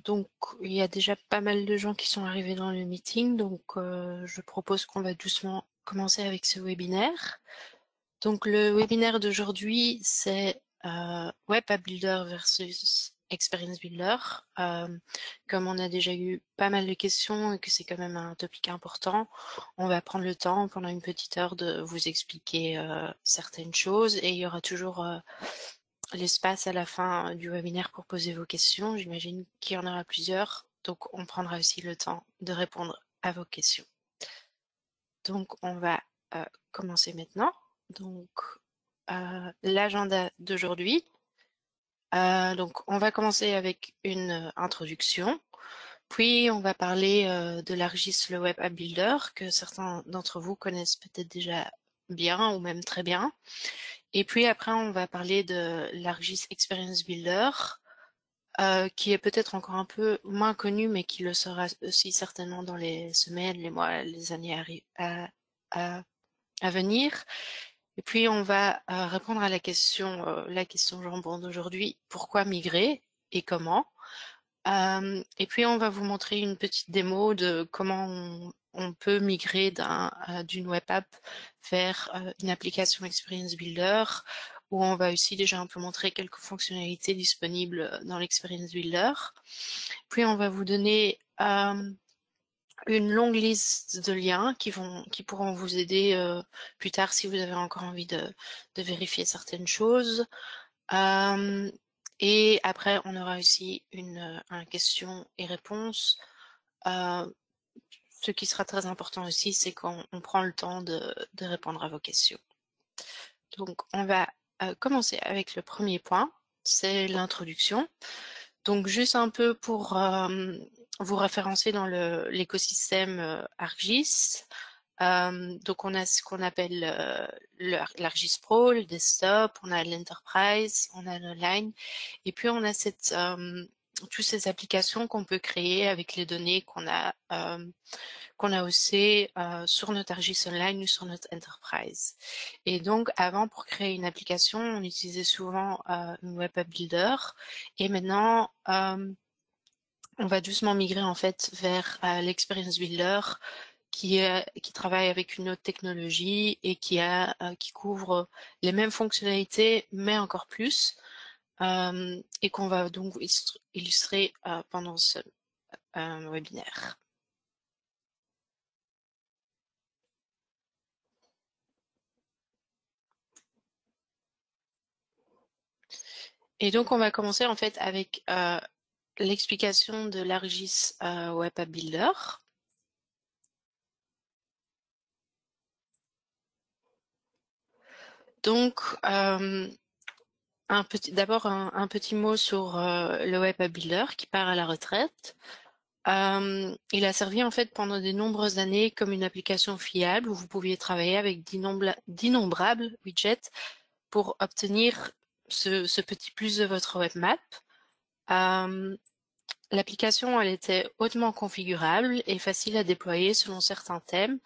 Donc, il y a déjà pas mal de gens qui sont arrivés dans le meeting, donc je propose qu'on va doucement commencer avec ce webinaire. Donc, le webinaire d'aujourd'hui, c'est Web App Builder versus Experience Builder. Comme on a déjà eu pas mal de questions et que c'est quand même un topic important, on va prendre le temps pendant une petite heure de vous expliquer certaines choses et il y aura toujours l'espace à la fin du webinaire pour poser vos questions. J'imagine qu'il y en aura plusieurs, donc on prendra aussi le temps de répondre à vos questions. Donc on va commencer maintenant. Donc l'agenda d'aujourd'hui. Donc on va commencer avec une introduction. Puis on va parler de l'ArcGIS, le Web App Builder, que certains d'entre vous connaissent peut-être déjà bien ou même très bien. Et puis après, on va parler de l'ArcGIS Experience Builder, qui est peut-être encore un peu moins connu, mais qui le sera aussi certainement dans les semaines, les mois, les années à venir. Et puis, on va répondre à la question jambon d'aujourd'hui, pourquoi migrer et comment? Et puis, on va vous montrer une petite démo de comment on peut migrer d'une web app vers une application Experience Builder, où on va aussi déjà un peu montrer quelques fonctionnalités disponibles dans l'Experience Builder. Puis, on va vous donner une longue liste de liens qui pourront vous aider plus tard si vous avez encore envie de vérifier certaines choses. Et après, on aura aussi un question et réponse. Ce qui sera très important aussi, c'est qu'on prend le temps de répondre à vos questions. Donc, on va commencer avec le premier point, c'est l'introduction. Donc, juste un peu pour vous référencer dans l'écosystème ArcGIS. Donc, on a ce qu'on appelle l'ArcGIS Pro, le desktop, on a l'Enterprise, on a l'Online, et puis on a toutes ces applications qu'on peut créer avec les données qu'on a hostées sur notre ArcGIS Online ou sur notre Enterprise. Et donc, avant, pour créer une application, on utilisait souvent une Web App Builder, et maintenant, on va doucement migrer en fait vers l'Experience Builder qui travaille avec une autre technologie et qui couvre les mêmes fonctionnalités mais encore plus et qu'on va donc illustrer pendant ce webinaire. Et donc on va commencer en fait avec l'explication de l'ArcGIS Web App Builder. Donc d'abord un petit mot sur le Web App Builder qui part à la retraite. Il a servi en fait pendant de nombreuses années comme une application fiable où vous pouviez travailler avec d'innombrables widgets pour obtenir ce petit plus de votre webmap. L'application, elle était hautement configurable et facile à déployer selon certains thèmes,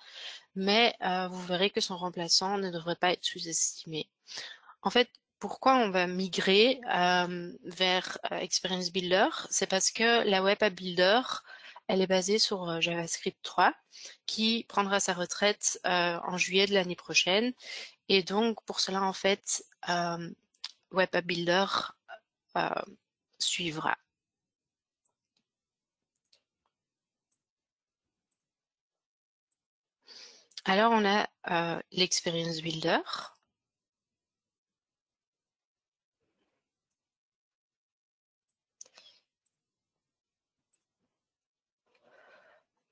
mais vous verrez que son remplaçant ne devrait pas être sous-estimé. En fait, pourquoi on va migrer vers Experience Builder? C'est parce que la Web App Builder, elle est basée sur JavaScript 3, qui prendra sa retraite en juillet de l'année prochaine. Et donc, pour cela, en fait, Web App Builder suivra. Alors, on a l'Experience Builder.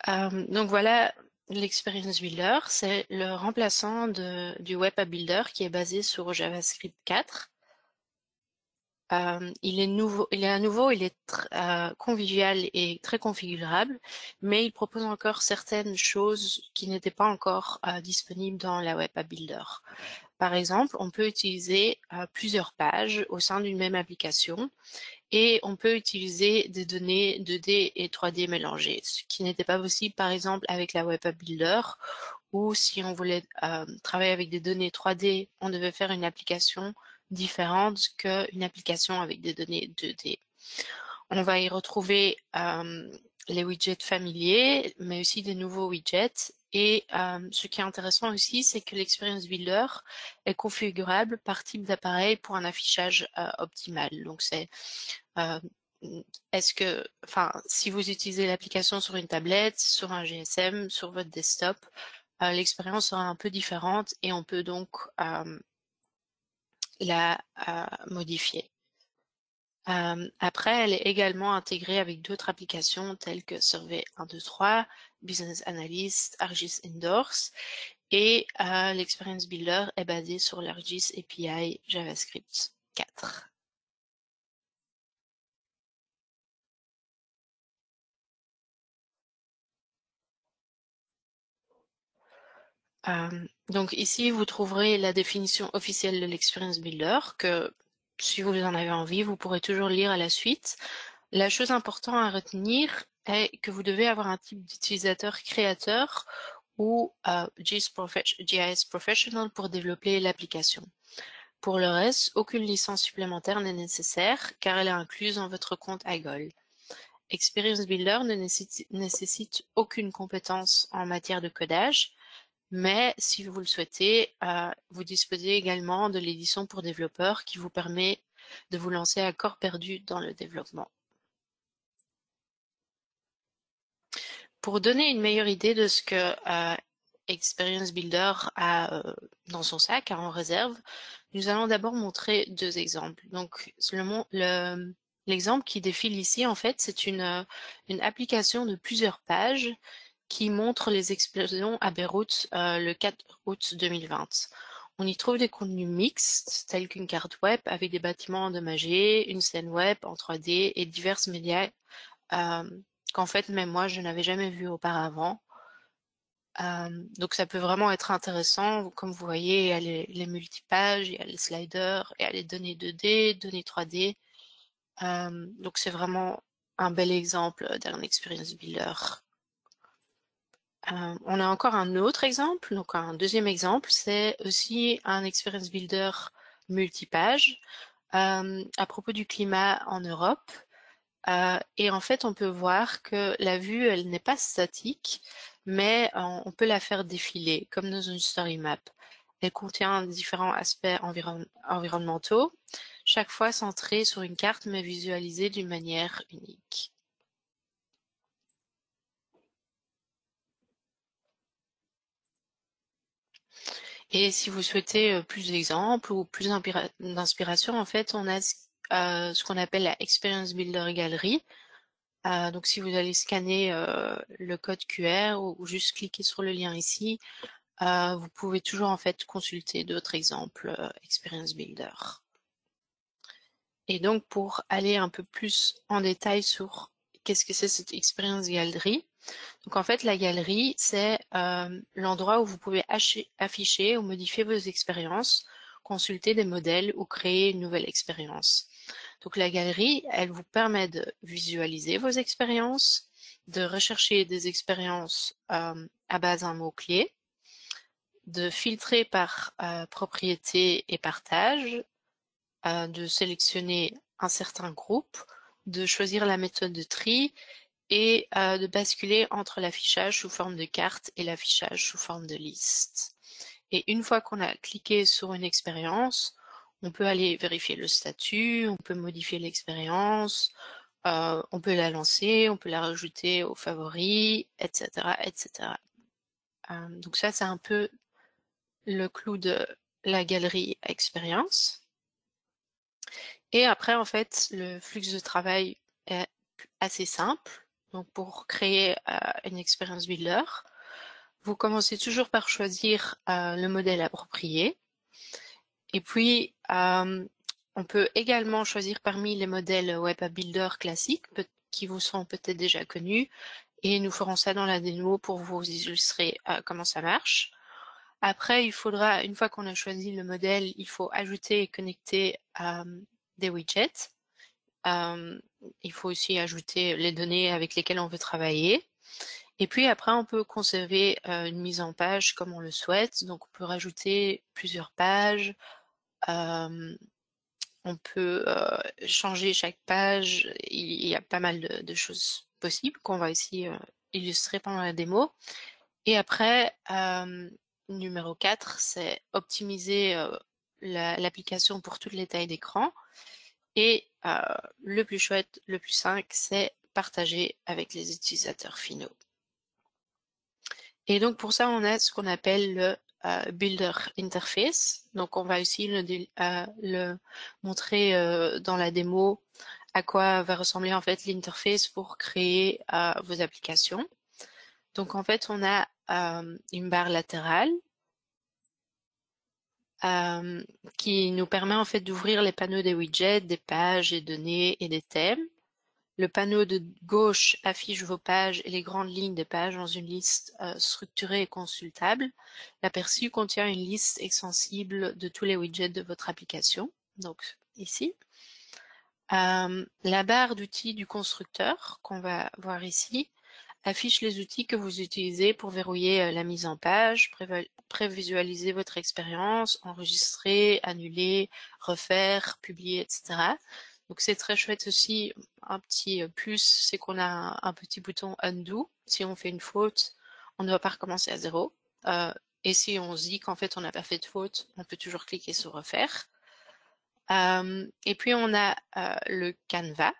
Donc voilà, l'Experience Builder, c'est le remplaçant du Web App Builder qui est basé sur JavaScript 4. Il est convivial et très configurable, mais il propose encore certaines choses qui n'étaient pas encore disponibles dans la Web App Builder. Par exemple, on peut utiliser plusieurs pages au sein d'une même application et on peut utiliser des données 2D et 3D mélangées, ce qui n'était pas possible par exemple avec la Web App Builder, ou si on voulait travailler avec des données 3D, on devait faire une application différente qu'une application avec des données 2D. On va y retrouver les widgets familiers, mais aussi des nouveaux widgets. Et ce qui est intéressant aussi, c'est que l'Experience Builder est configurable par type d'appareil pour un affichage optimal. Donc c'est euh, si vous utilisez l'application sur une tablette, sur un GSM, sur votre desktop, l'expérience sera un peu différente et on peut donc la modifier. Après, elle est également intégrée avec d'autres applications telles que Survey 123, Business Analyst, ArcGIS Indoors et l'Experience Builder est basé sur l'ArcGIS API JavaScript 4. Donc ici, vous trouverez la définition officielle de l'Experience Builder que si vous en avez envie, vous pourrez toujours lire à la suite. La chose importante à retenir est que vous devez avoir un type d'utilisateur créateur ou GIS Professional pour développer l'application. Pour le reste, aucune licence supplémentaire n'est nécessaire car elle est incluse dans votre compte Agol. Experience Builder ne nécessite aucune compétence en matière de codage, mais si vous le souhaitez, vous disposez également de l'édition pour développeurs qui vous permet de vous lancer à corps perdu dans le développement. Pour donner une meilleure idée de ce que Experience Builder a dans son sac, en réserve, nous allons d'abord montrer deux exemples. Donc, l'exemple qui défile ici, en fait, c'est une application de plusieurs pages qui montre les explosions à Beyrouth le 4 août 2020. On y trouve des contenus mixtes, tels qu'une carte web avec des bâtiments endommagés, une scène web en 3D et divers médias qu'en fait même moi je n'avais jamais vu auparavant. Donc ça peut vraiment être intéressant. Comme vous voyez, il y a les multipages, il y a les sliders, il y a les données 2D, données 3D. Donc c'est vraiment un bel exemple d'un experience builder. On a encore un autre exemple, donc un deuxième exemple, c'est aussi un experience builder multipage à propos du climat en Europe. Et en fait, on peut voir que la vue, elle n'est pas statique, mais on peut la faire défiler, comme dans une story map. Elle contient différents aspects environnementaux, chaque fois centrés sur une carte, mais visualisés d'une manière unique. Et si vous souhaitez plus d'exemples ou plus d'inspiration, en fait, on a ce qu'on appelle la Experience Builder Gallery. Donc si vous allez scanner le code QR ou juste cliquer sur le lien ici, vous pouvez toujours en fait consulter d'autres exemples Experience Builder. Et donc pour aller un peu plus en détail sur qu'est-ce que c'est cette Experience Gallery, donc en fait la galerie c'est l'endroit où vous pouvez afficher ou modifier vos expériences, consulter des modèles ou créer une nouvelle expérience. Donc la galerie, elle vous permet de visualiser vos expériences, de rechercher des expériences à base d'un mot-clé, de filtrer par propriété et partage, de sélectionner un certain groupe, de choisir la méthode de tri et de basculer entre l'affichage sous forme de carte et l'affichage sous forme de liste. Et une fois qu'on a cliqué sur une expérience, on peut aller vérifier le statut, on peut modifier l'expérience, on peut la lancer, on peut la rajouter aux favoris, etc., etc. Donc ça, c'est un peu le clou de la galerie expérience. Et après, en fait, le flux de travail est assez simple. Donc pour créer une expérience builder, vous commencez toujours par choisir le modèle approprié. Et puis, on peut également choisir parmi les modèles Web App Builder classiques qui vous sont peut-être déjà connus. Et nous ferons ça dans la démo pour vous illustrer comment ça marche. Après, il faudra, une fois qu'on a choisi le modèle, il faut ajouter et connecter des widgets. Il faut aussi ajouter les données avec lesquelles on veut travailler. Et puis après, on peut conserver une mise en page comme on le souhaite. Donc, on peut rajouter plusieurs pages, On peut changer chaque page. Il y a pas mal de choses possibles qu'on va ici illustrer pendant la démo. Et après, numéro 4, c'est optimiser l'application pour toutes les tailles d'écran. Et le plus chouette, le plus simple, c'est partager avec les utilisateurs finaux. Et donc pour ça, on a ce qu'on appelle le Builder Interface. Donc on va aussi le montrer dans la démo à quoi va ressembler en fait l'interface pour créer vos applications. Donc en fait, on a une barre latérale qui nous permet en fait d'ouvrir les panneaux des widgets, des pages, des données et des thèmes. Le panneau de gauche affiche vos pages et les grandes lignes des pages dans une liste structurée et consultable. L'aperçu contient une liste extensible de tous les widgets de votre application, donc ici. La barre d'outils du constructeur, qu'on va voir ici, affiche les outils que vous utilisez pour verrouiller la mise en page, prévisualiser votre expérience, enregistrer, annuler, refaire, publier, etc. Donc c'est très chouette aussi. Un petit plus, c'est qu'on a un petit bouton undo. Si on fait une faute, on ne va pas recommencer à zéro. Et si on se dit qu'en fait on n'a pas fait de faute, on peut toujours cliquer sur refaire. Et puis on a le Canva.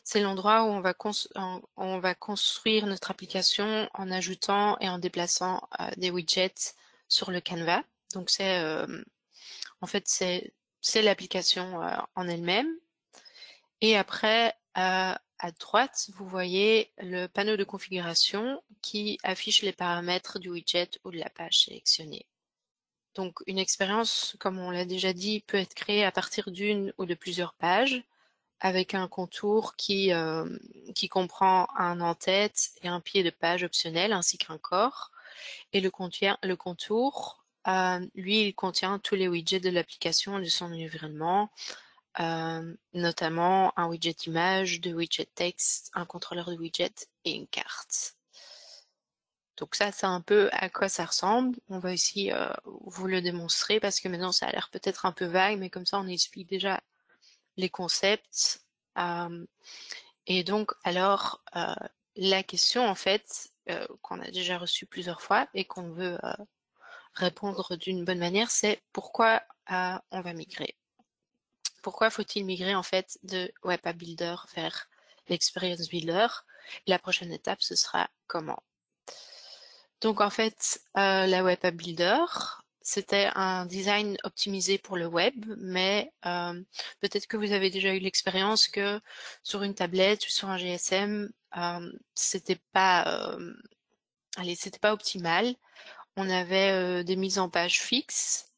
C'est l'endroit où on va construire notre application en ajoutant et en déplaçant des widgets sur le Canva. Donc en fait c'est l'application en elle-même. Et après à droite, vous voyez le panneau de configuration qui affiche les paramètres du widget ou de la page sélectionnée. Donc une expérience, comme on l'a déjà dit, peut être créée à partir d'une ou de plusieurs pages, avec un contour qui comprend un en-tête et un pied de page optionnel, ainsi qu'un corps. Et le contour, lui, il contient tous les widgets de l'application et de son environnement, notamment un widget image, deux widgets texte, un contrôleur de widget et une carte. Donc ça, c'est un peu à quoi ça ressemble. On va aussi vous le démontrer parce que maintenant, ça a l'air peut-être un peu vague, mais comme ça, on explique déjà les concepts. Et donc, alors, la question, en fait, qu'on a déjà reçue plusieurs fois et qu'on veut répondre d'une bonne manière, c'est pourquoi on va migrer. Pourquoi faut-il migrer, en fait, de Web App Builder vers l'Experience Builder? La prochaine étape, ce sera comment. Donc, en fait, la Web App Builder, c'était un design optimisé pour le web, mais peut-être que vous avez déjà eu l'expérience que sur une tablette ou sur un GSM, c'était pas optimal. On avait des mises en page fixes,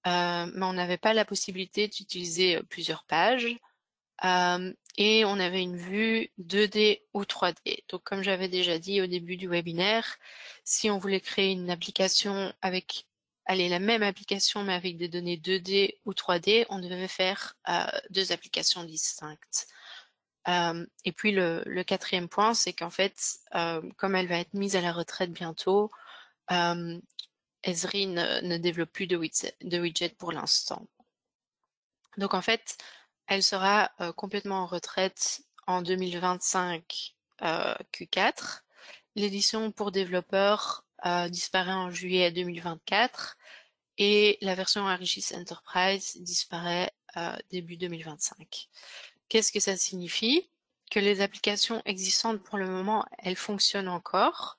mais on n'avait pas la possibilité d'utiliser plusieurs pages. Et on avait une vue 2D ou 3D. Donc comme j'avais déjà dit au début du webinaire, si on voulait créer une application avec, la même application mais avec des données 2D ou 3D, on devait faire deux applications distinctes. Et puis le quatrième point, c'est qu'en fait, comme elle va être mise à la retraite bientôt, Esri ne développe plus de widget pour l'instant. Donc en fait, elle sera complètement en retraite en 2025 Q4. L'édition pour développeurs disparaît en juillet 2024 et la version Arigis Enterprise disparaît début 2025. Qu'est-ce que ça signifie? Que les applications existantes pour le moment, elles fonctionnent encore,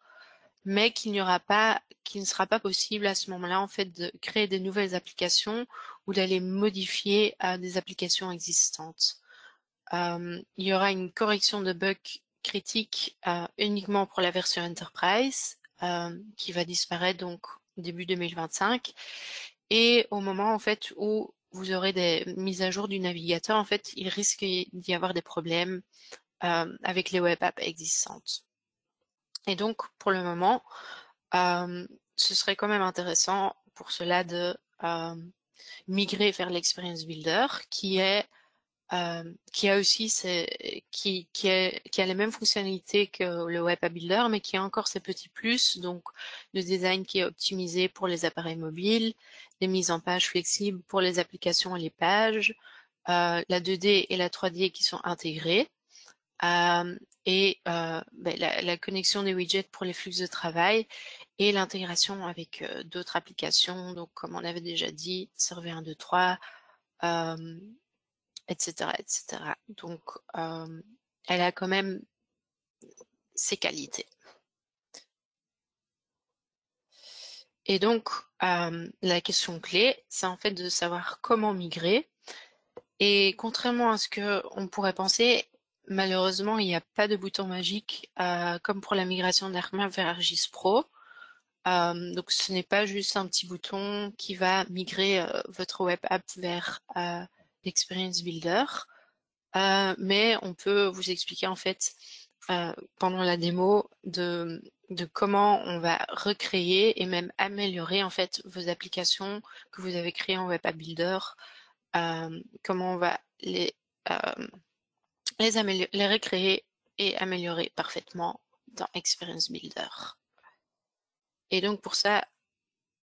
mais qu'il ne sera pas possible à ce moment-là en fait de créer des nouvelles applications ou d'aller modifier des applications existantes. Il y aura une correction de bugs critiques uniquement pour la version Enterprise qui va disparaître donc début 2025 et au moment en fait où vous aurez des mises à jour du navigateur, en fait, il risque d'y avoir des problèmes avec les web apps existantes. Et donc, pour le moment, ce serait quand même intéressant pour cela de migrer vers l'Experience Builder, qui est qui a aussi qui a les mêmes fonctionnalités que le Web App Builder, mais qui a encore ses petits plus, donc le design qui est optimisé pour les appareils mobiles, les mises en page flexibles pour les applications et les pages, la 2D et la 3D qui sont intégrées, et la connexion des widgets pour les flux de travail et l'intégration avec d'autres applications, donc comme on avait déjà dit, Survey 1, 2, 3, etc., etc. Donc, elle a quand même ses qualités. Et donc, la question clé, c'est en fait de savoir comment migrer. Et contrairement à ce que on pourrait penser, malheureusement, il n'y a pas de bouton magique comme pour la migration d'ArcMap vers ArcGIS Pro. Donc, ce n'est pas juste un petit bouton qui va migrer votre web app vers l'Experience Builder. Mais on peut vous expliquer en fait pendant la démo de comment on va recréer et même améliorer en fait vos applications que vous avez créées en Web App Builder, comment on va euh, les recréer et améliorer parfaitement dans Experience Builder. Et donc pour ça,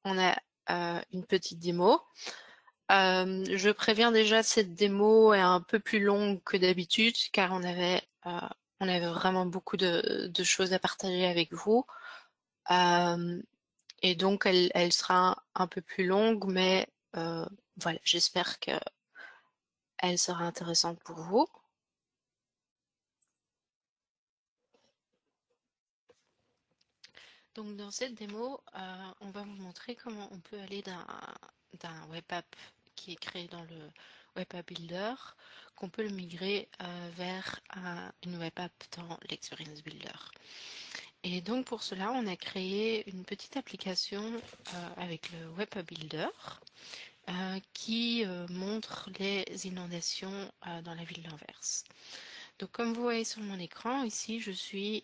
on a une petite démo. Je préviens déjà, cette démo est un peu plus longue que d'habitude car on avait vraiment beaucoup de choses à partager avec vous. Et donc elle sera un peu plus longue, mais voilà, j'espère qu'elle sera intéressante pour vous. Donc dans cette démo, on va vous montrer comment on peut aller d'un web app qui est créé dans le Web App Builder, qu'on peut le migrer vers une web app dans l'Experience Builder. Et donc pour cela, on a créé une petite application avec le Web App Builder qui montre les inondations dans la ville d'Anvers. Donc comme vous voyez sur mon écran, ici je suis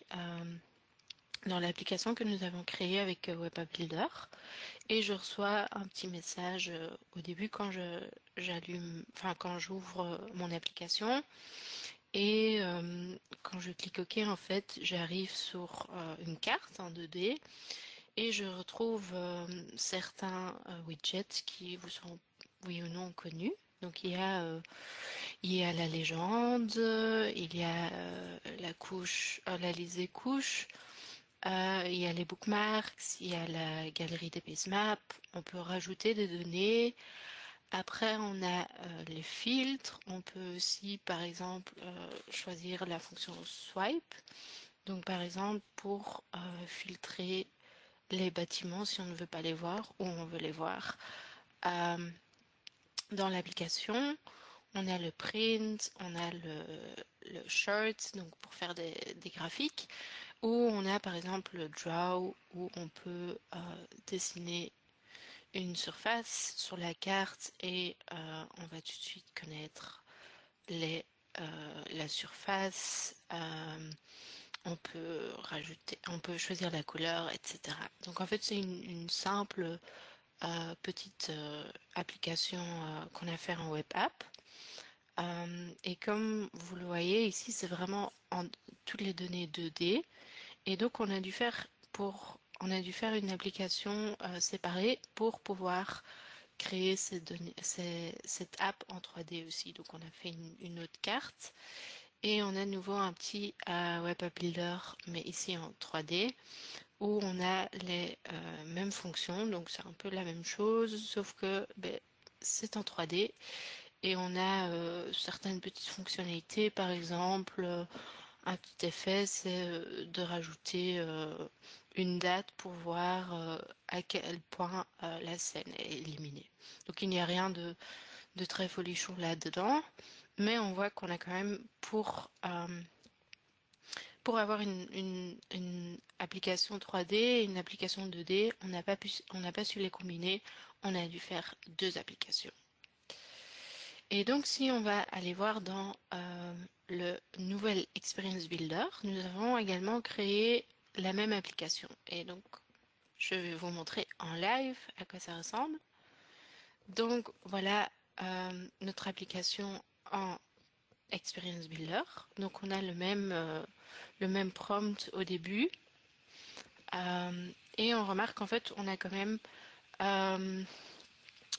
dans l'application que nous avons créée avec Web App Builder et je reçois un petit message au début quand quand j'ouvre mon application, et quand je clique OK, en fait j'arrive sur une carte en 2D et je retrouve certains widgets qui vous sont oui ou non connus. Donc il y a la légende, il y a la couche, la liste couches, il y a les bookmarks, il y a la galerie des basemaps, on peut rajouter des données. Après, on a les filtres. On peut aussi, par exemple, choisir la fonction swipe. Donc, par exemple, pour filtrer les bâtiments si on ne veut pas les voir ou on veut les voir. Dans l'application, on a le print, on a le shirt, donc pour faire des graphiques, ou on a par exemple le draw, où on peut dessiner une surface sur la carte et on va tout de suite connaître la surface. On peut choisir la couleur, etc. Donc en fait c'est une simple petite application qu'on a fait en web app. Et comme vous le voyez ici, c'est vraiment toutes les données 2D. Et donc on a dû faire une application séparée pour pouvoir créer cette app en 3D aussi. Donc on a fait une autre carte et on a de nouveau un petit Web App Builder, mais ici en 3D, où on a les mêmes fonctions. Donc c'est un peu la même chose, sauf que c'est en 3D et on a certaines petites fonctionnalités. Par exemple, un petit effet, c'est de rajouter une date pour voir à quel point la scène est éliminée. Donc il n'y a rien de très folichon là-dedans, mais on voit qu'on a quand même pour avoir une application 3D et une application 2D, on n'a pas su les combiner, on a dû faire deux applications. Et donc si on va aller voir dans le nouvel Experience Builder, nous avons également créé la même application. Et donc je vais vous montrer en live à quoi ça ressemble. Donc voilà notre application en Experience Builder. Donc on a le même prompt au début. Et on remarque qu'en fait on a quand même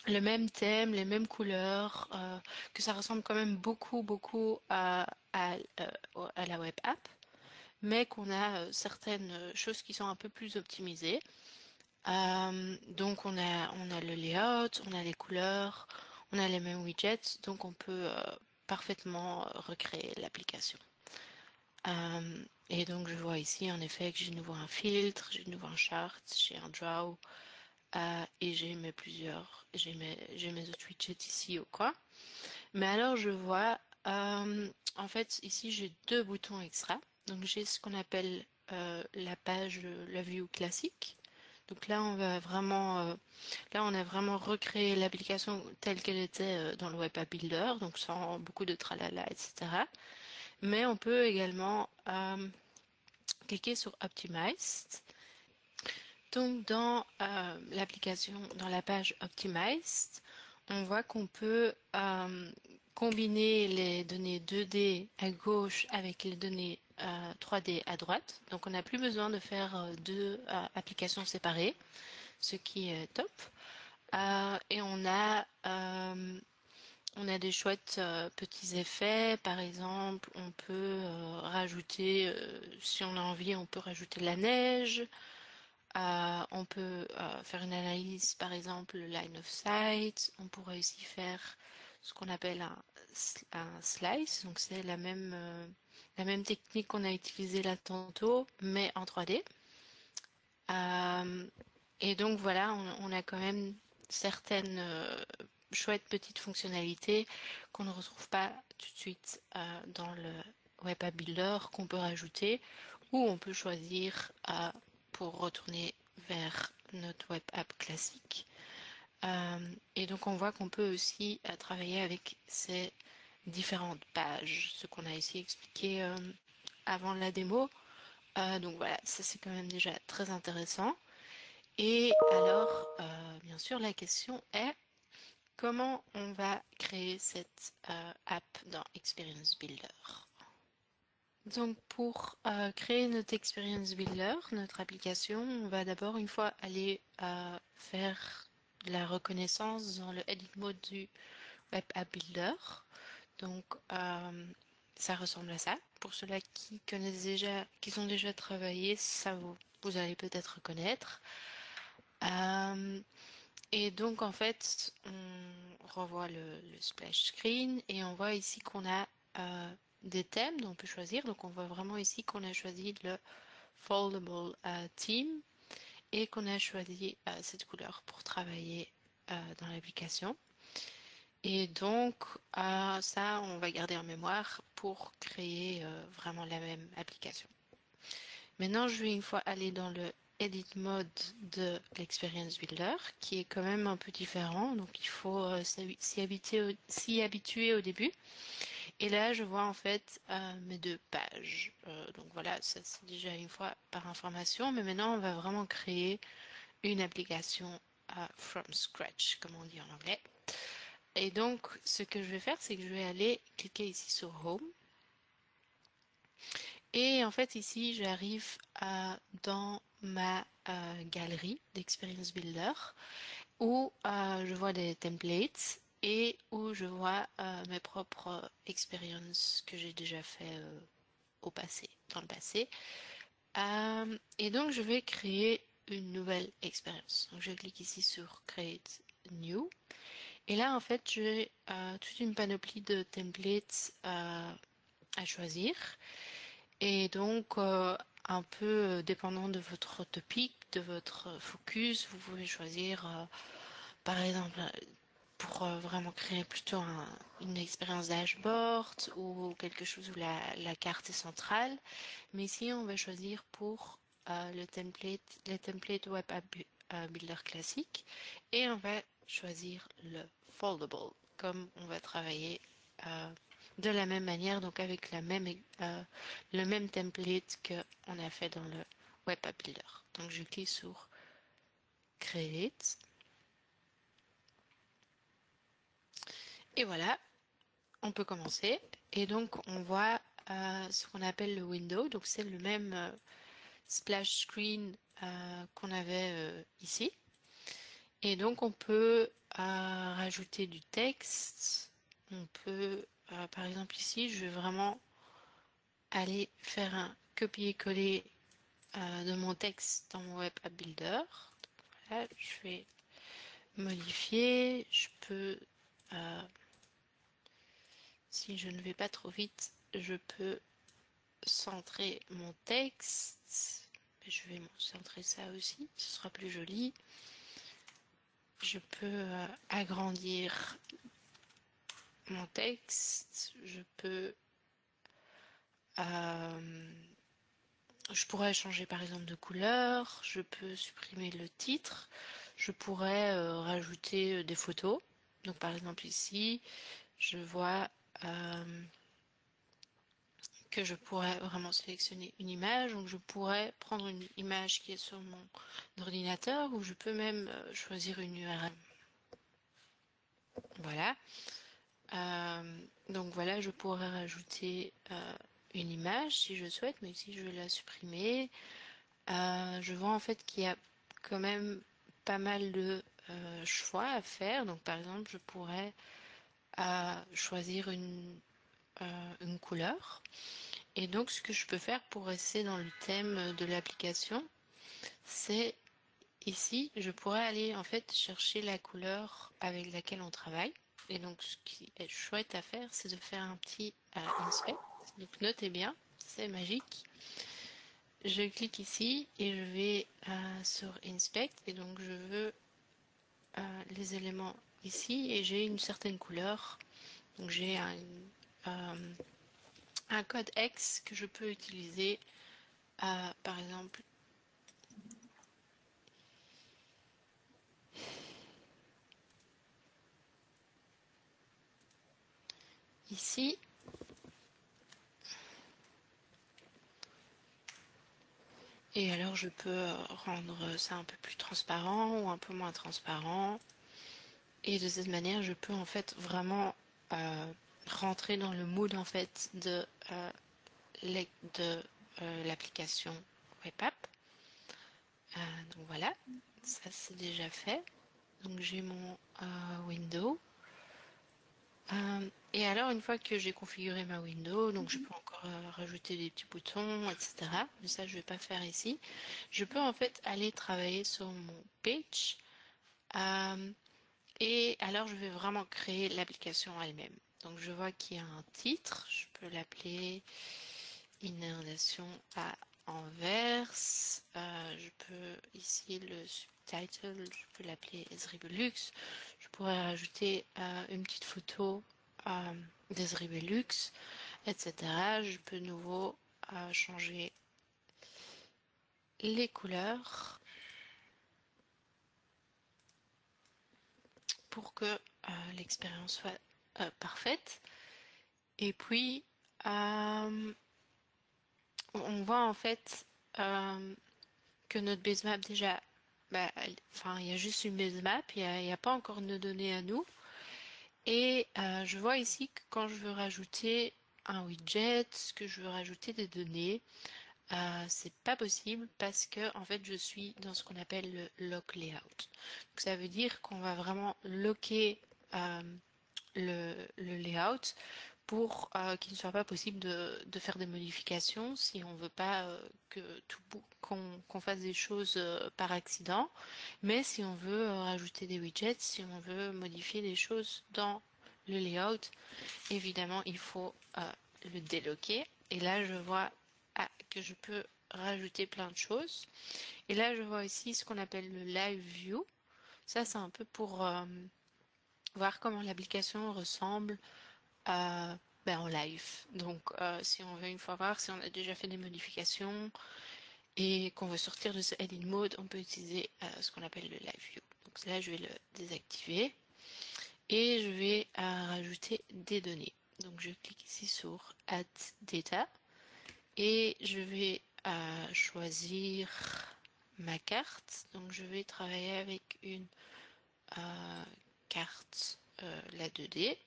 le même thème, les mêmes couleurs, que ça ressemble quand même beaucoup à la web app, mais qu'on a certaines choses qui sont un peu plus optimisées. Donc on a le layout, on a les couleurs, on a les mêmes widgets, donc on peut parfaitement recréer l'application. Et donc je vois ici en effet que j'ai de nouveau un filtre, j'ai de nouveau un chart, j'ai un draw, et j'ai mes autres widgets ici au coin. Mais alors je vois, en fait ici j'ai deux boutons extra. Donc j'ai ce qu'on appelle la page, la view classique. Donc là là on a vraiment recréé l'application telle qu'elle était dans le Web App Builder, donc sans beaucoup de tralala, etc. Mais on peut également cliquer sur Optimized. Donc dans l'application, dans la page Optimized, on voit qu'on peut combiner les données 2D à gauche avec les données 3D à droite. Donc on n'a plus besoin de faire deux applications séparées, ce qui est top. Et on a des chouettes petits effets. Par exemple, on peut rajouter, si on a envie, on peut rajouter de la neige. On peut faire une analyse, par exemple, le line of sight. On pourrait aussi faire ce qu'on appelle un slice. Donc c'est la même technique qu'on a utilisée là tantôt, mais en 3D. Et donc voilà, on a quand même certaines chouettes petites fonctionnalités qu'on ne retrouve pas tout de suite dans le Web App Builder, qu'on peut rajouter, ou on peut choisir pour retourner vers notre web app classique. Et donc on voit qu'on peut aussi travailler avec ces différentes pages, ce qu'on a ici expliqué avant la démo. Donc voilà, ça c'est quand même déjà très intéressant. Et alors, bien sûr, la question est comment on va créer cette app dans Experience Builder. Donc pour créer notre Experience Builder, notre application, on va d'abord une fois aller faire la reconnaissance dans le Edit Mode du Web App Builder. Donc ça ressemble à ça. Pour ceux-là qui connaissent déjà, qui ont déjà travaillé, vous allez peut-être reconnaître. Et donc en fait, on revoit le splash screen et on voit ici qu'on a des thèmes dont on peut choisir. Donc on voit vraiment ici qu'on a choisi le foldable theme et qu'on a choisi cette couleur pour travailler dans l'application. Et donc ça, on va garder en mémoire pour créer vraiment la même application. Maintenant, je vais une fois aller dans le Edit Mode de l'Experience Builder, qui est quand même un peu différent, donc il faut s'y habituer au début. Et là, je vois en fait mes deux pages. Donc voilà, ça c'est déjà une fois par information, mais maintenant on va vraiment créer une application from scratch, comme on dit en anglais. Et donc, ce que je vais faire, c'est que je vais aller cliquer ici sur Home. Et en fait, ici, j'arrive dans ma galerie d'Experience Builder où je vois des templates et où je vois mes propres expériences que j'ai déjà fait dans le passé. Et donc, je vais créer une nouvelle expérience. Donc, je clique ici sur Create New. Et là, en fait, j'ai toute une panoplie de templates à choisir. Et donc, un peu dépendant de votre topic, de votre focus, vous pouvez choisir, par exemple, pour vraiment créer plutôt une expérience dashboard ou quelque chose où la carte est centrale. Mais ici, on va choisir pour les templates Web App Builder classique et on va choisir le foldable, comme on va travailler de la même manière, donc avec le même template qu'on a fait dans le Web App Builder. Donc je clique sur Create. Et voilà, on peut commencer. Et donc on voit ce qu'on appelle le window. Donc c'est le même splash screen qu'on avait ici. Et donc on peut rajouter du texte. On peut, par exemple ici, je vais vraiment aller faire un copier-coller de mon texte dans mon Web App Builder. Donc, voilà, je vais modifier. Je peux, si je ne vais pas trop vite, je peux centrer mon texte. Je vais centrer ça aussi, ce sera plus joli. Je peux agrandir mon texte. Je pourrais changer par exemple de couleur. Je peux supprimer le titre. Je pourrais rajouter des photos. Donc par exemple ici, je vois que je pourrais vraiment sélectionner une image. Donc je pourrais prendre une image qui est sur mon ordinateur ou je peux même choisir une URL. Voilà. Donc voilà, je pourrais rajouter une image si je souhaite, mais ici je vais la supprimer. Je vois en fait qu'il y a quand même pas mal de choix à faire. Donc par exemple, je pourrais choisir une couleur. Et donc ce que je peux faire pour rester dans le thème de l'application, c'est ici, je pourrais aller en fait chercher la couleur avec laquelle on travaille. Et donc ce qui est chouette à faire, c'est de faire un petit inspect. Donc notez bien, c'est magique. Je clique ici et je vais sur Inspect et donc je veux les éléments ici et j'ai une certaine couleur. Donc j'ai un code X que je peux utiliser par exemple ici. Et alors je peux rendre ça un peu plus transparent ou un peu moins transparent. Et de cette manière, je peux en fait vraiment rentrer dans le mood en fait de l'application WebApp. Donc voilà, ça c'est déjà fait. Donc j'ai mon window. Et alors une fois que j'ai configuré ma window, donc je peux encore rajouter des petits boutons, etc. Mais ça je vais pas faire ici. Je peux en fait aller travailler sur mon page. Et alors je vais vraiment créer l'application elle-même. Donc je vois qu'il y a un titre, je peux l'appeler Inondation à Anvers. Je peux ici le subtitle, je peux l'appeler Ezribelux. Je pourrais rajouter une petite photo d'Ezribelux, etc. Je peux de nouveau changer les couleurs pour que l'expérience soit parfaite. Et puis, on voit en fait que notre basemap déjà, enfin, il y a juste une basemap, il y a pas encore nos données à nous. Et je vois ici que quand je veux rajouter un widget, que je veux rajouter des données, c'est pas possible parce que en fait je suis dans ce qu'on appelle le lock layout. Donc ça veut dire qu'on va vraiment locker le layout pour qu'il ne soit pas possible de faire des modifications si on veut pas que qu'on fasse des choses par accident, mais si on veut rajouter des widgets, si on veut modifier des choses dans le layout, évidemment il faut le déloquer. Et là je vois que je peux rajouter plein de choses. Et là je vois ici ce qu'on appelle le live view. Ça c'est un peu pour voir comment l'application ressemble en live. Donc si on veut une fois voir si on a déjà fait des modifications et qu'on veut sortir de ce edit mode, on peut utiliser ce qu'on appelle le live view. Donc là je vais le désactiver et je vais rajouter des données. Donc je clique ici sur Add Data et je vais choisir ma carte. Donc je vais travailler avec une carte la 2D.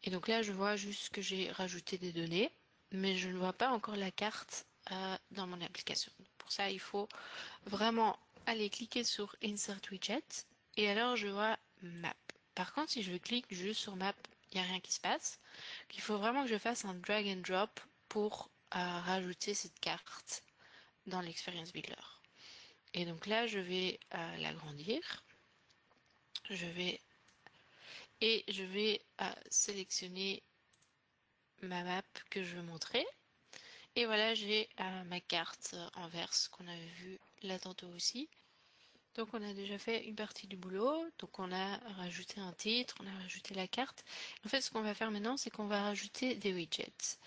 Et donc là, je vois juste que j'ai rajouté des données, mais je ne vois pas encore la carte dans mon application. Pour ça, il faut vraiment aller cliquer sur Insert Widget et alors je vois Map. Par contre, si je clique juste sur Map, il n'y a rien qui se passe. Il faut vraiment que je fasse un drag and drop pour rajouter cette carte dans l'Experience Builder. Et donc là, je vais l'agrandir. Je vais sélectionner ma map que je veux montrer. Et voilà, j'ai ma carte en verse qu'on avait vu là tantôt aussi. Donc on a déjà fait une partie du boulot, donc on a rajouté un titre, on a rajouté la carte. En fait, ce qu'on va faire maintenant, c'est qu'on va rajouter des widgets.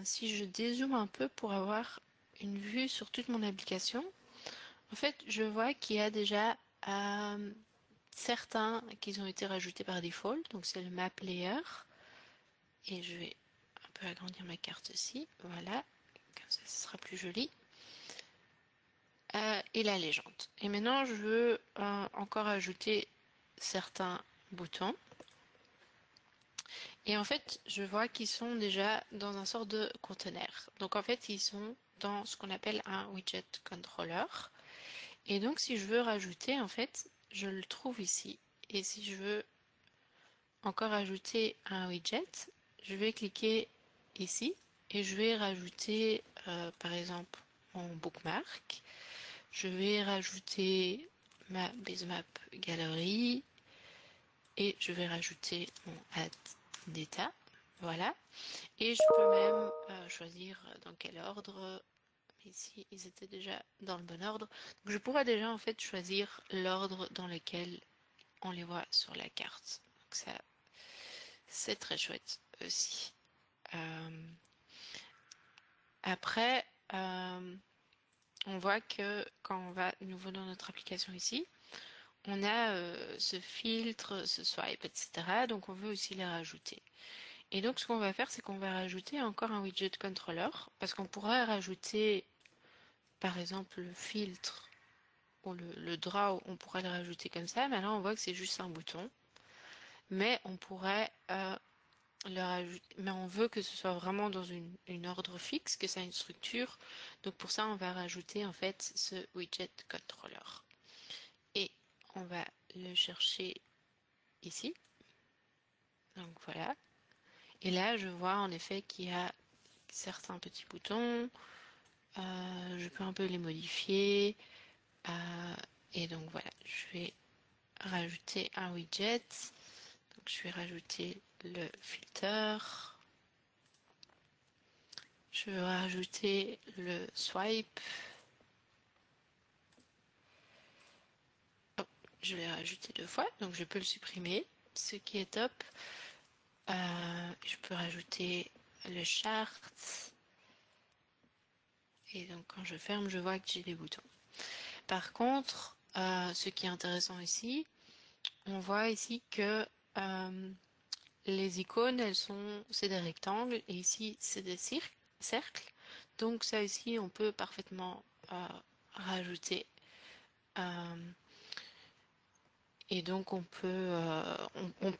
Si je dézoome un peu pour avoir une vue sur toute mon application, en fait, je vois qu'il y a déjà certains qui ont été rajoutés par default, donc c'est le map layer. Et je vais un peu agrandir ma carte aussi, voilà, comme ça ce sera plus joli. Et la légende. Et maintenant je veux encore ajouter certains boutons. Et en fait je vois qu'ils sont déjà dans un sort de conteneur. Donc en fait ils sont dans ce qu'on appelle un widget controller. Et donc si je veux rajouter en fait je le trouve ici. Et si je veux encore ajouter un widget, je vais cliquer ici et je vais rajouter par exemple mon bookmark. Je vais rajouter ma basemap galerie et je vais rajouter mon add data. Voilà. Et je peux même choisir dans quel ordre. Mais ici, ils étaient déjà dans le bon ordre. Donc je pourrais déjà en fait choisir l'ordre dans lequel on les voit sur la carte. Donc ça, c'est très chouette aussi. Euh, Après, on voit que quand on va nouveau dans notre application ici, on a ce filtre, ce swipe, etc. Donc on veut aussi les rajouter. Et donc ce qu'on va faire, c'est qu'on va rajouter encore un widget controller, parce qu'on pourrait rajouter, par exemple, le filtre ou le draw, on pourrait le rajouter comme ça, mais là on voit que c'est juste un bouton. Mais on pourrait le rajouter, mais on veut que ce soit vraiment dans une ordre fixe, que ça ait une structure. Donc pour ça, on va rajouter en fait ce widget controller. Et on va le chercher ici. Donc voilà. Et là, je vois en effet qu'il y a certains petits boutons. Je peux un peu les modifier. Et donc voilà, je vais rajouter un widget. Donc je vais rajouter le filter. Je vais rajouter le swipe. Oh, je l'ai rajouté 2 fois, donc je peux le supprimer, ce qui est top. Je peux rajouter le chart. Et donc quand je ferme, je vois que j'ai des boutons. Par contre, ce qui est intéressant ici, on voit ici que les icônes, c'est des rectangles et ici c'est des cercles. Donc ça ici, on peut parfaitement rajouter. Et donc on peut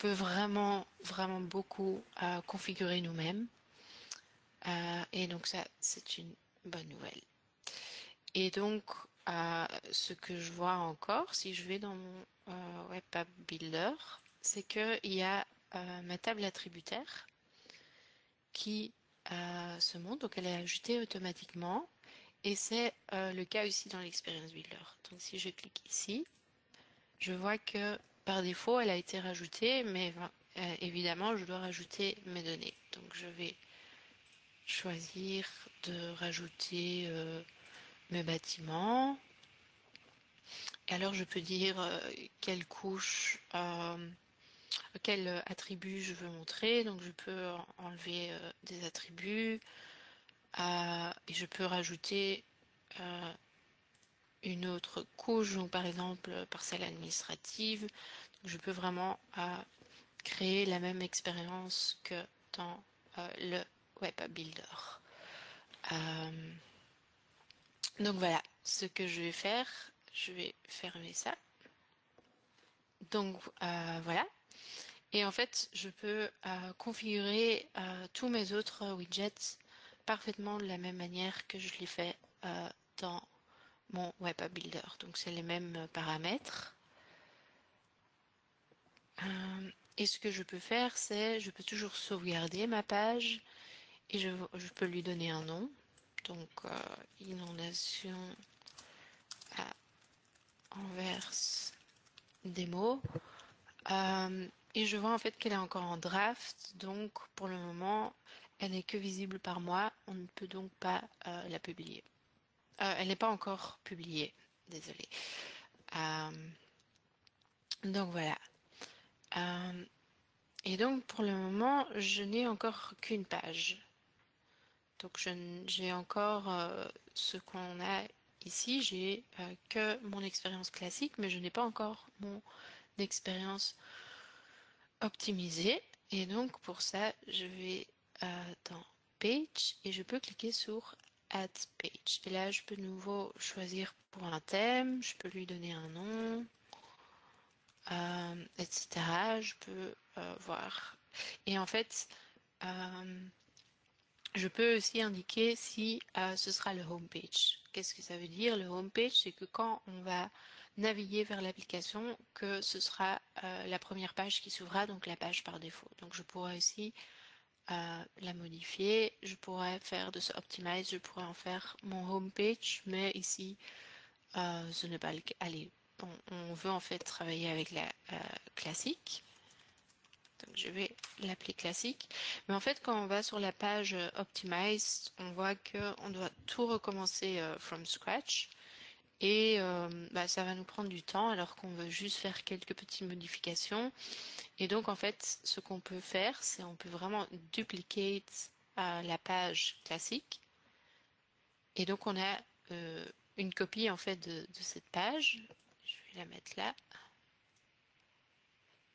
vraiment, vraiment beaucoup configurer nous-mêmes. Et donc ça, c'est une bonne nouvelle. Et donc, ce que je vois encore, si je vais dans mon Web App Builder, c'est qu'il y a ma table attributaire qui se monte, donc elle est ajoutée automatiquement. Et c'est le cas aussi dans l'Experience Builder. Donc si je clique ici, je vois que par défaut, elle a été rajoutée, mais évidemment, je dois rajouter mes données. Donc je vais choisir de rajouter mes bâtiments. Et alors je peux dire quelle couche, quel attribut je veux montrer. Donc je peux enlever des attributs et je peux rajouter une autre couche, donc par exemple parcelle administrative. Donc je peux vraiment créer la même expérience que dans le Web App Builder. Donc voilà, ce que je vais faire, je vais fermer ça. Donc voilà. Et en fait, je peux configurer tous mes autres widgets parfaitement de la même manière que je l'ai fait dans mon Web App Builder. Donc c'est les mêmes paramètres. Et ce que je peux faire, c'est je peux toujours sauvegarder ma page et je peux lui donner un nom. Donc inondation à Anvers démo. Et je vois en fait qu'elle est encore en draft, donc pour le moment, elle n'est que visible par moi. On ne peut donc pas la publier. Elle n'est pas encore publiée, désolée. Euh, donc voilà. Euh, et donc pour le moment, je n'ai encore qu'une page. Donc j'ai encore ce qu'on a ici. J'ai que mon expérience classique, mais je n'ai pas encore mon expérience optimisée. Et donc pour ça, je vais dans Page et je peux cliquer sur Add Page. Et là, je peux de nouveau choisir pour un thème, je peux lui donner un nom, etc. Je peux voir. Et en fait, je peux aussi indiquer si ce sera le home page. Qu'est-ce que ça veut dire? Le home page, c'est que quand on va naviguer vers l'application, que ce sera la première page qui s'ouvrira, donc la page par défaut. Donc je pourrais aussi la modifier. Je pourrais faire de ce optimize, je pourrais en faire mon home page, mais ici, ce n'est pas le cas. Allez, on veut en fait travailler avec la classique. Donc je vais l'appeler classique. Mais en fait, quand on va sur la page Optimize, on voit qu'on doit tout recommencer from scratch. Et ça va nous prendre du temps alors qu'on veut juste faire quelques petites modifications. Et donc en fait, ce qu'on peut faire, c'est on peut vraiment duplicate la page classique. Et donc on a une copie en fait de cette page. Je vais la mettre là.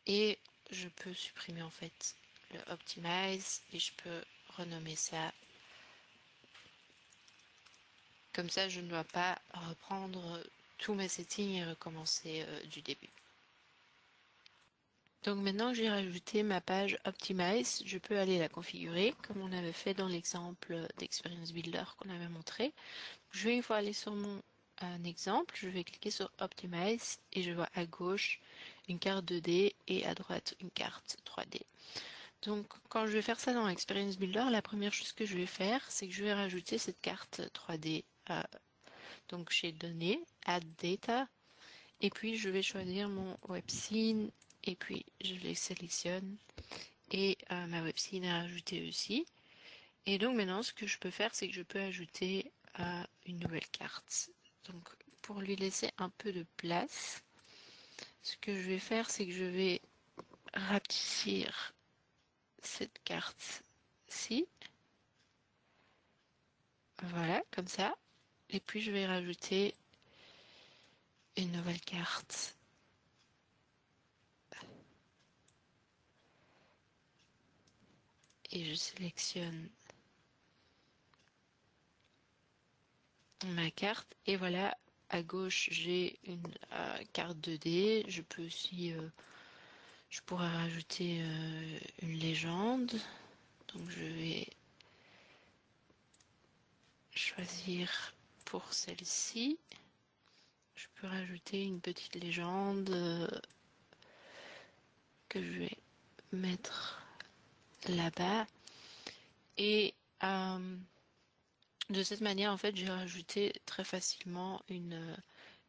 Et je peux supprimer en fait le optimize et je peux renommer ça. Comme ça, je ne dois pas reprendre tous mes settings et recommencer du début. Donc maintenant que j'ai rajouté ma page Optimize, je peux aller la configurer comme on avait fait dans l'exemple d'Experience Builder qu'on avait montré. Je vais une fois aller sur mon exemple, je vais cliquer sur Optimize et je vois à gauche une carte 2D et à droite une carte 3D. Donc quand je vais faire ça dans Experience Builder, la première chose que je vais faire, c'est que je vais rajouter cette carte 3D. Donc chez Données, Add Data, et puis je vais choisir mon webscene, et puis je les sélectionne, et ma webscene est rajoutée aussi. Et donc maintenant, ce que je peux faire, c'est que je peux ajouter une nouvelle carte. Donc pour lui laisser un peu de place, ce que je vais faire, c'est que je vais rapetisser cette carte-ci. Voilà, comme ça. Et puis je vais rajouter une nouvelle carte. Et je sélectionne ma carte. Et voilà, à gauche, j'ai une carte 2D. Je peux aussi, je pourrais rajouter une légende. Donc je vais choisir pour celle-ci. Je peux rajouter une petite légende que je vais mettre là-bas. Et de cette manière, en fait, j'ai rajouté très facilement une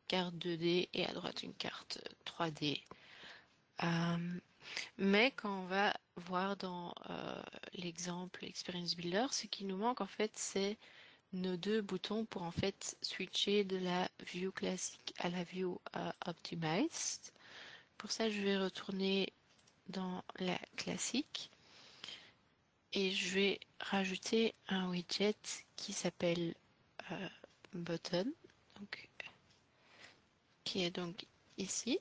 carte 2D et à droite une carte 3D. Mais quand on va voir dans l'exemple Experience Builder, ce qui nous manque en fait, c'est nos deux boutons pour en fait switcher de la view classique à la view optimized. Pour ça, je vais retourner dans la classique et je vais rajouter un widget qui s'appelle button, donc, qui est donc ici.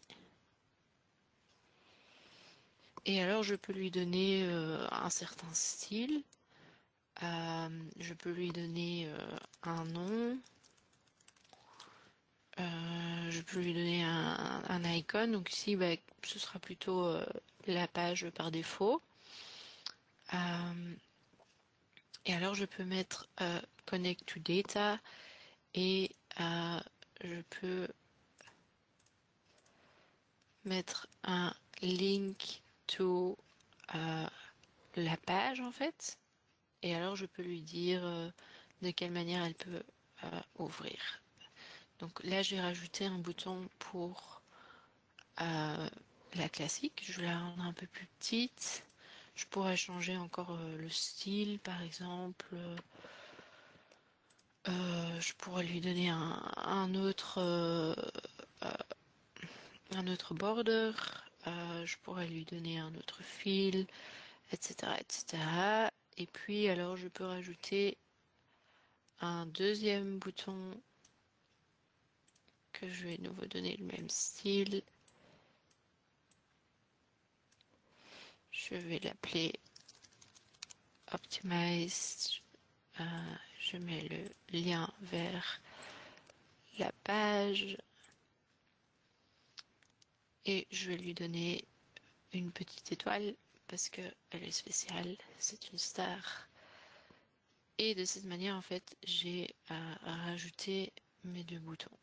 Et alors je peux lui donner un certain style. Je peux lui donner un nom. Je peux lui donner un icône. Donc ici, ce sera plutôt la page par défaut. Et alors je peux mettre Connect to Data et je peux mettre un link to la page en fait. Et alors je peux lui dire de quelle manière elle peut ouvrir. Donc là j'ai rajouté un bouton pour la classique. Je vais la rendre un peu plus petite. Je pourrais changer encore le style par exemple. Je pourrais lui donner un autre border. Je pourrais lui donner un autre fil, etc., etc. Et puis alors je peux rajouter un deuxième bouton que je vais de nouveau donner le même style. Je vais l'appeler Optimize. Je mets le lien vers la page et je vais lui donner une petite étoile parce que elle est spéciale, c'est une star. Et de cette manière, en fait, j'ai rajouté mes deux boutons.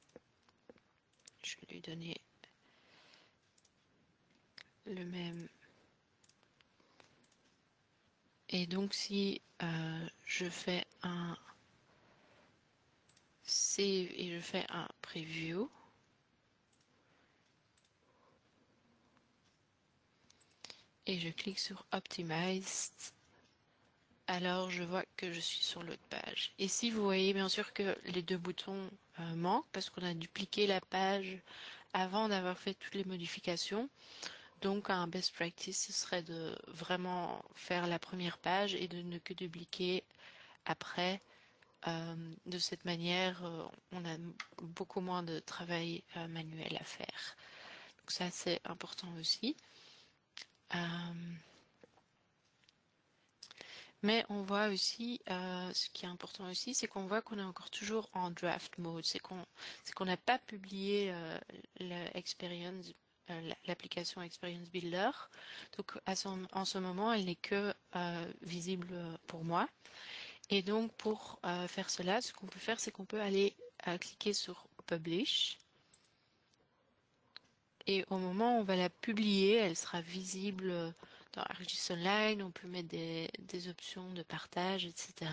Je vais lui donner le même. Et donc, si je fais un save et je fais un preview, et je clique sur Optimized, alors je vois que je suis sur l'autre page. Et si vous voyez bien sûr que les deux boutons manquent parce qu'on a dupliqué la page avant d'avoir fait toutes les modifications. Donc un best practice ce serait de vraiment faire la première page et de ne que dupliquer après. De cette manière, on a beaucoup moins de travail manuel à faire. Donc ça c'est important aussi. Mais on voit aussi, ce qui est important aussi, c'est qu'on voit qu'on est encore toujours en draft mode. C'est qu'on n'a pas publié l'application Experience Builder. Donc en ce moment, elle n'est que visible pour moi. Et donc pour faire cela, ce qu'on peut faire, c'est qu'on peut aller cliquer sur Publish. Et au moment où on va la publier, elle sera visible dans ArcGIS Online. On peut mettre des options de partage, etc.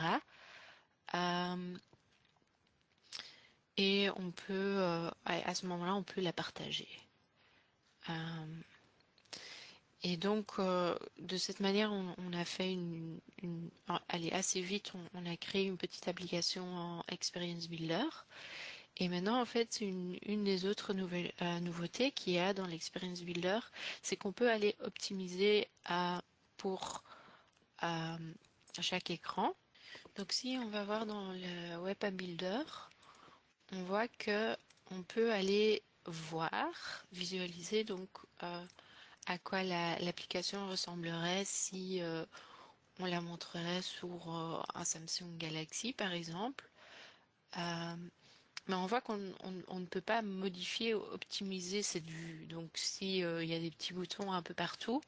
Et on peut, à ce moment-là, on peut la partager. Et donc, de cette manière, on a fait allez, assez vite, on a créé une petite application en Experience Builder. Et maintenant, en fait, une des autres nouveautés qu'il y a dans l'Experience Builder, c'est qu'on peut aller optimiser pour chaque écran. Donc, si on va voir dans le Web App Builder, on voit que on peut aller voir, visualiser donc à quoi l'application ressemblerait si on la montrerait sur un Samsung Galaxy par exemple. Mais on voit qu'on ne peut pas modifier ou optimiser cette vue. Donc si il y a des petits boutons un peu partout,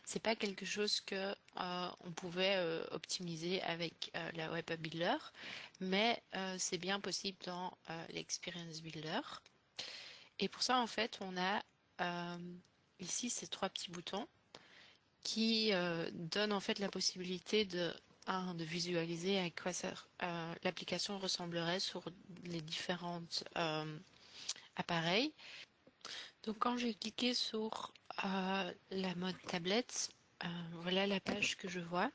c'est pas quelque chose que on pouvait optimiser avec la Web App Builder, mais c'est bien possible dans l'Experience Builder. Et pour ça en fait on a ici ces trois petits boutons qui donnent en fait la possibilité de visualiser à quoi l'application ressemblerait sur les différentes appareils. Donc quand j'ai cliqué sur la mode tablette, voilà la page que je vois.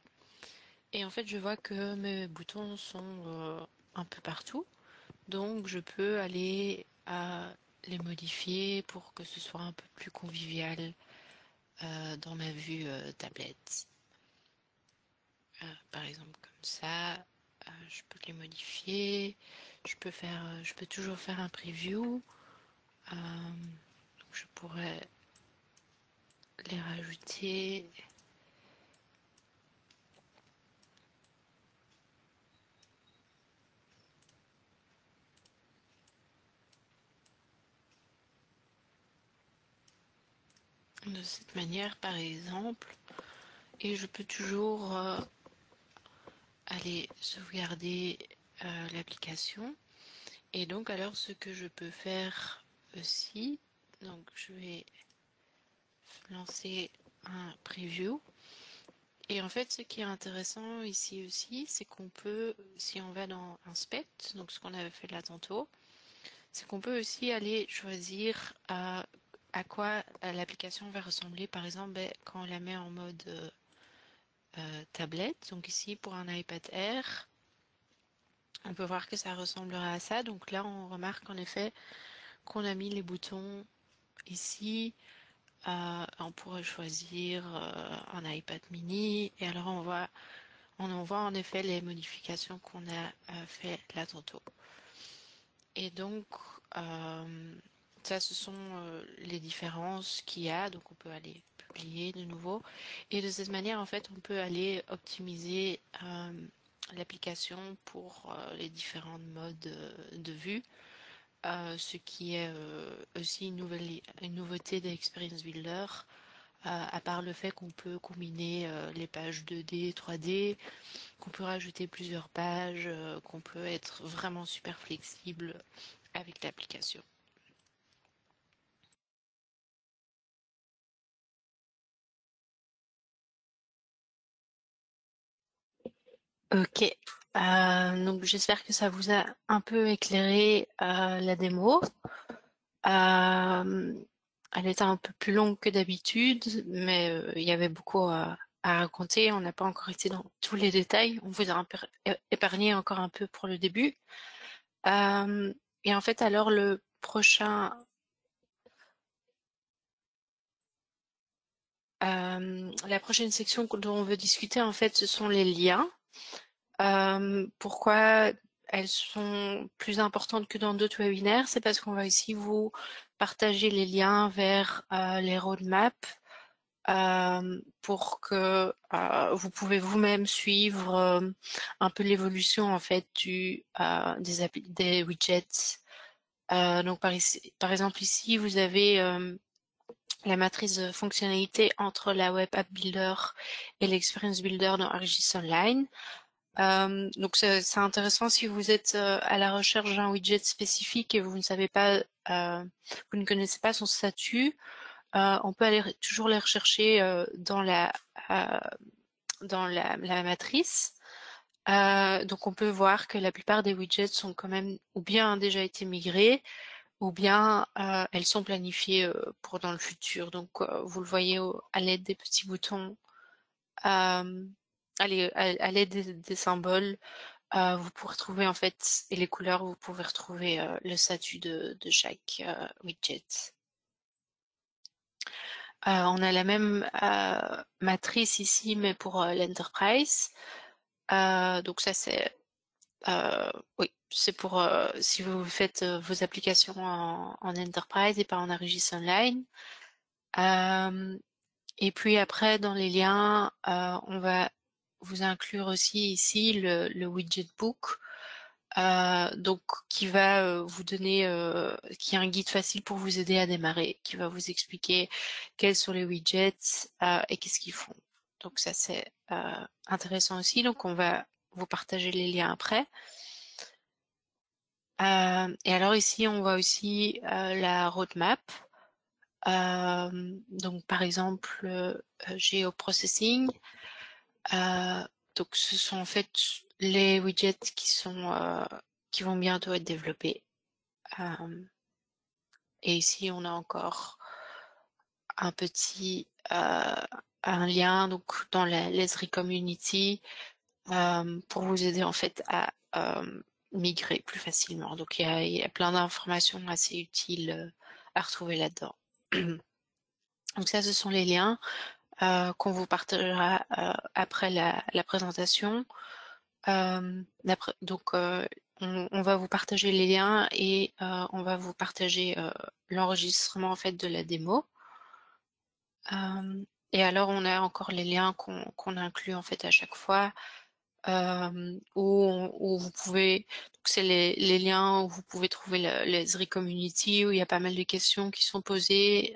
Et en fait je vois que mes boutons sont un peu partout. Donc je peux aller les modifier pour que ce soit un peu plus convivial dans ma vue tablette. Par exemple comme ça, je peux les modifier, je peux toujours faire un preview, donc je pourrais les rajouter. de cette manière par exemple, et je peux toujours aller sauvegarder l'application. Et donc alors ce que je peux faire aussi, donc je vais lancer un preview. Et en fait, ce qui est intéressant ici aussi, c'est qu'on peut, si on va dans Inspect, donc ce qu'on avait fait là tantôt, c'est qu'on peut aussi aller choisir à quoi l'application va ressembler. Par exemple, quand on la met en mode tablette, donc ici pour un iPad Air, on peut voir que ça ressemblera à ça. Donc là, on remarque en effet qu'on a mis les boutons ici. On pourrait choisir un iPad mini et alors on en voit en effet les modifications qu'on a fait là tantôt. Et donc ça ce sont les différences qu'il y a, donc on peut aller publier de nouveau et de cette manière en fait on peut aller optimiser l'application pour les différents modes de vue. Ce qui est aussi une nouveauté d'Experience Builder, à part le fait qu'on peut combiner les pages 2D, 3D, qu'on peut rajouter plusieurs pages, qu'on peut être vraiment super flexible avec l'application. Ok, donc j'espère que ça vous a un peu éclairé la démo. Elle était un peu plus longue que d'habitude, mais il y avait beaucoup à raconter. On n'a pas encore été dans tous les détails. On vous a épargné encore un peu pour le début. Et en fait, alors la prochaine section dont on veut discuter, en fait, ce sont les liens. Pourquoi elles sont plus importantes que dans d'autres webinaires? C'est parce qu'on va ici vous partager les liens vers les roadmaps pour que vous pouvez vous-même suivre un peu l'évolution en fait des widgets. Donc par exemple ici vous avez la matrice de fonctionnalité entre la Web App Builder et l'Experience Builder dans ArcGIS Online. Donc c'est intéressant si vous êtes à la recherche d'un widget spécifique et vous ne savez pas, vous ne connaissez pas son statut. On peut aller toujours les rechercher euh, dans la matrice. Donc on peut voir que la plupart des widgets sont quand même ou bien déjà été migrés ou bien elles sont planifiées pour dans le futur. Donc vous le voyez à l'aide des petits boutons, à l'aide des symboles, vous pourrez trouver en fait, et les couleurs, vous pouvez retrouver le statut de chaque widget. On a la même matrice ici, mais pour l'Enterprise. Donc ça c'est oui, c'est pour si vous faites vos applications en Enterprise et pas en ArcGIS Online. Et puis après, dans les liens, on va vous inclure aussi ici le widget book. Donc qui va vous donner, qui est un guide facile pour vous aider à démarrer, qui va vous expliquer quels sont les widgets et qu'est-ce qu'ils font. Donc ça c'est intéressant aussi. Donc on va vous partager les liens après. Et alors ici on voit aussi la roadmap. Donc par exemple Geoprocessing. Donc ce sont en fait les widgets qui vont bientôt être développés. Et ici, on a encore un petit un lien donc dans la Leslie Community pour vous aider en fait à migrer plus facilement. Donc il y a plein d'informations assez utiles à retrouver là-dedans. Donc ça, ce sont les liens qu'on vous partagera après la présentation. Donc on va vous partager les liens et on va vous partager l'enregistrement en fait de la démo. Et alors on a encore les liens qu'on inclut en fait à chaque fois où vous pouvez, donc c'est les liens où vous pouvez trouver les Community où il y a pas mal de questions qui sont posées,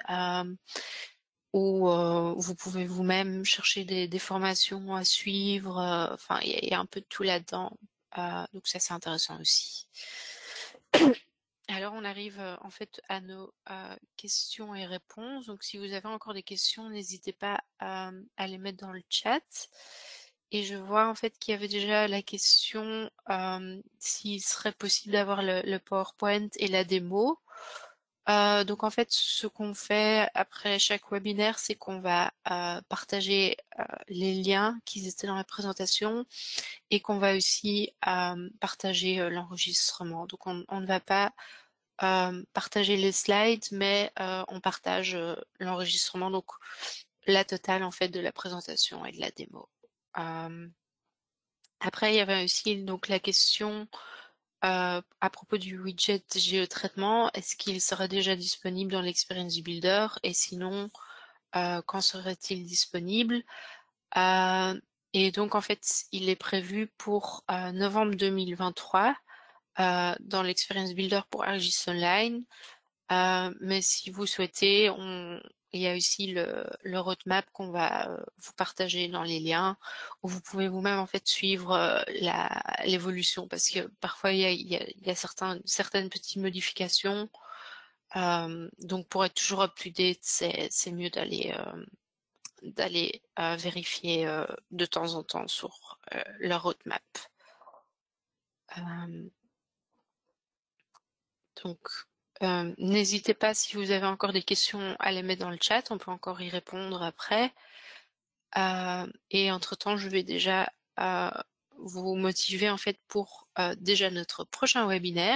où vous pouvez vous-même chercher des formations à suivre. Enfin, il y a un peu de tout là-dedans. Donc ça, c'est intéressant aussi. Alors, on arrive en fait à nos questions et réponses. Donc, si vous avez encore des questions, n'hésitez pas à les mettre dans le chat. Et je vois en fait qu'il y avait déjà la question s'il serait possible d'avoir le PowerPoint et la démo. Donc en fait, ce qu'on fait après chaque webinaire, c'est qu'on va partager les liens qui étaient dans la présentation et qu'on va aussi partager l'enregistrement. Donc on ne va pas partager les slides, mais on partage l'enregistrement, donc la totale en fait de la présentation et de la démo. Après, il y avait aussi donc la question à propos du widget géotraitement. Est-ce qu'il sera déjà disponible dans l'Experience Builder et sinon, quand serait-il disponible? Et donc en fait, il est prévu pour novembre 2023 dans l'Experience Builder pour ArcGIS Online. Mais si vous souhaitez, il y a aussi le roadmap qu'on va vous partager dans les liens, où vous pouvez vous-même en fait suivre l'évolution, parce que parfois il y a certaines petites modifications. Donc pour être toujours up to date, c'est mieux d'aller vérifier de temps en temps sur leur roadmap. Donc, n'hésitez pas, si vous avez encore des questions, à les mettre dans le chat, on peut encore y répondre après. Et entre-temps, je vais déjà vous motiver en fait pour déjà notre prochain webinaire.